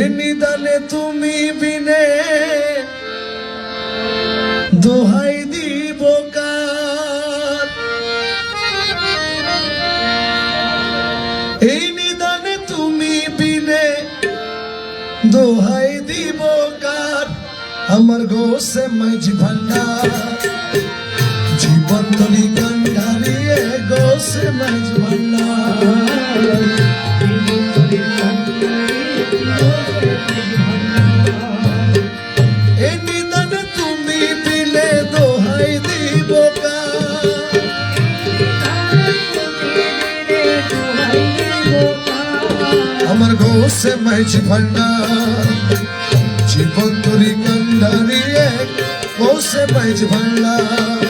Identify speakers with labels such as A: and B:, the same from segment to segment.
A: এ নিদানে তুমি বিনে দোহাই দিব কার। এই নিদানে তুমি বিনে দোহাই দিব কার। আমার গোসে মাঝি ভান্ডার জীবন তরি কান্ডারিয়ে গোসে মাঝি ভান্ডার। এই নিদানে তুমি বিনে দোহাই দিব কার। আমার গোসে মাঝি ভান্ডার জীবন তরি কান্ডারিয়ে গোসে মাঝি ভান্ডার।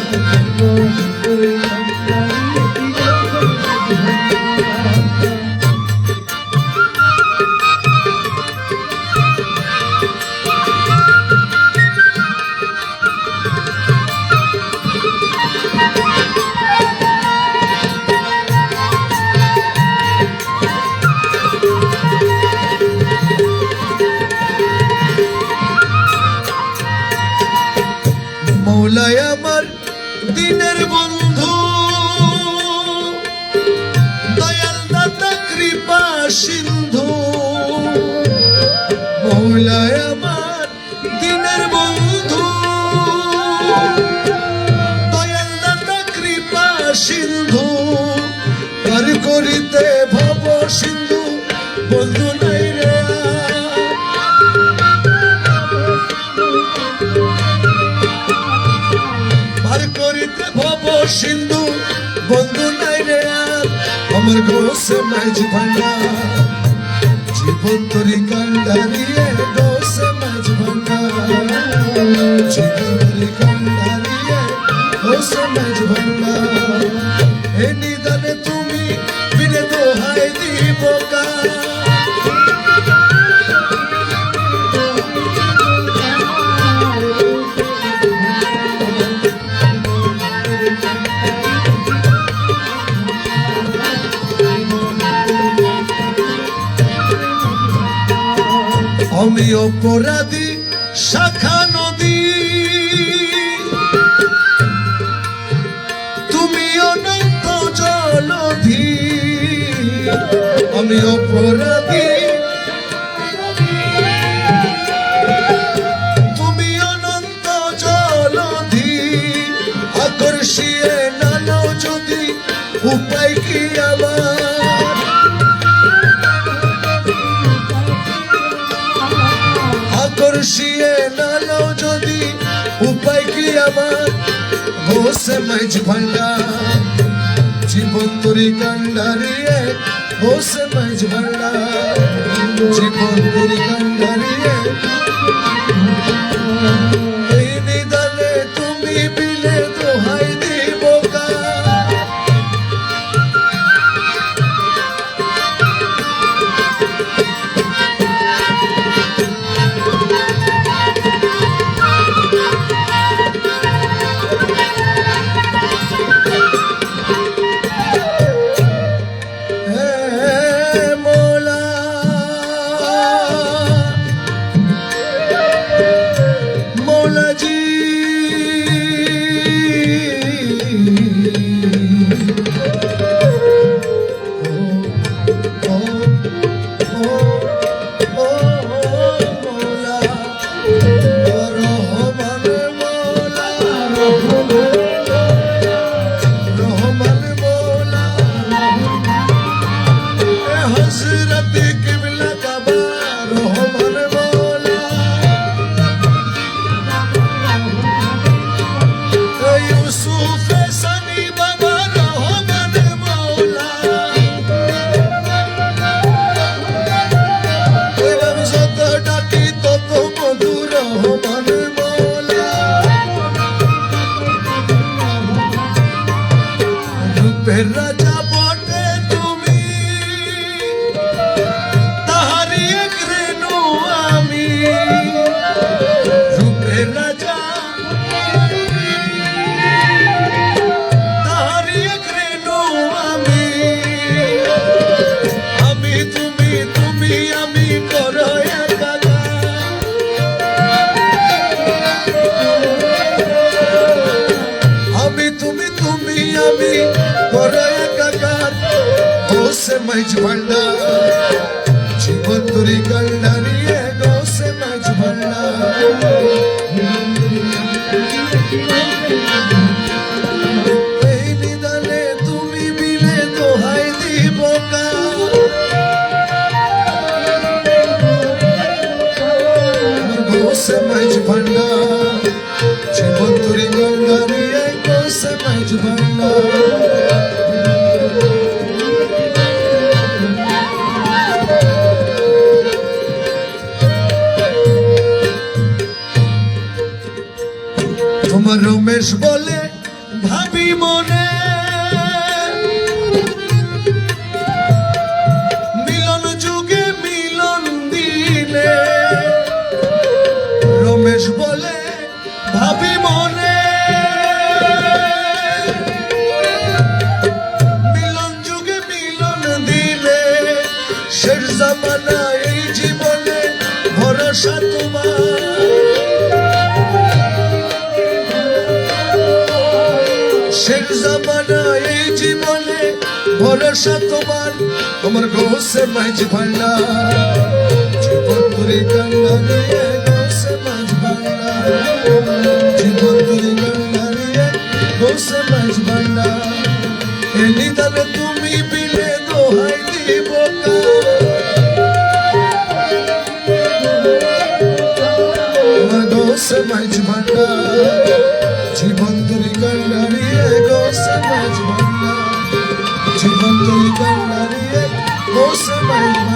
A: মৌলাই আমার দিনের বন্ধু দয়াল দাতা কৃপা সিন্ধু। মৌলাই আমার দিনের বন্ধু দয়াল দাতা কৃপা সিন্ধু। পার করিতে ভব সিন্ধু বন্ধু নাই রে। করিতে ভব সিন্ধু বন্ধু নাই রে। আমার গোসে মাঝি ভান্ডার জীবন তরি কান্ডারিয়ে গোসে মাঝি ভান্ডার। জীবন তরি কান্ডারিয়ে গোসে মাঝি ভান্ডার। এ নিদানে তুমি বিনে দোহাই দিব কার। আমি অপরাধী শাখা নদী তুমি অনন্ত জলধি। আমি অপরাধী তুমি অনন্ত জলধি। আকর্ষিয়ে নানো যদি উপায় কি আমার। আকর্ষিয়ে নানো যদি উপায় কি আমার। গোসে মাঝি ভান্ডার জীবন তরি কান্ডারিয়ে গোসে মাঝি ভান্ডার। জীবন তরি কান্ডারিয়ে এই নিদানে তুমি বিলে দোহাই দিব কার। মাইজ ভান্ডা জীবন তুরি কান্ডারিয়ে গোসে মাইজ ভান্ডা এই নিদানে তুমি বিলে দোহাই দিব কা গোসে মাইজ ভান্ডা জীবন তুরি কান্ডারিয়ে গোসে মাইজ ভান্ডা তোমার রমেশ বলে ভাবি মনে মিলন যুগে মিলন দিলে রমেশ বলে ভাবি মনে মিলন যুগে মিলন দিলে শেষ জামানা এই জীবনে ভরসা তোমার শেষ জামানা এই জীবনে ভরসা তোমার আমার গোসে মাইজ ভান্ডা জীবন তুরি কান্না নিয়ে গোসে মাইজ ভান্ডা জীবন তুরি কান্না নিয়ে গোসে মাইজ ভান্ডা এ নিদানে তুমি বিলে দোহাই দিব কা আমার গোসে মাইজ ভান্ডা জীবন তুরি কান্ডারিয়ে গোসে মাইজ ভান্ডা জীবন তুরি কান্ডারিয়ে গোসে মাইজ ভান্ডা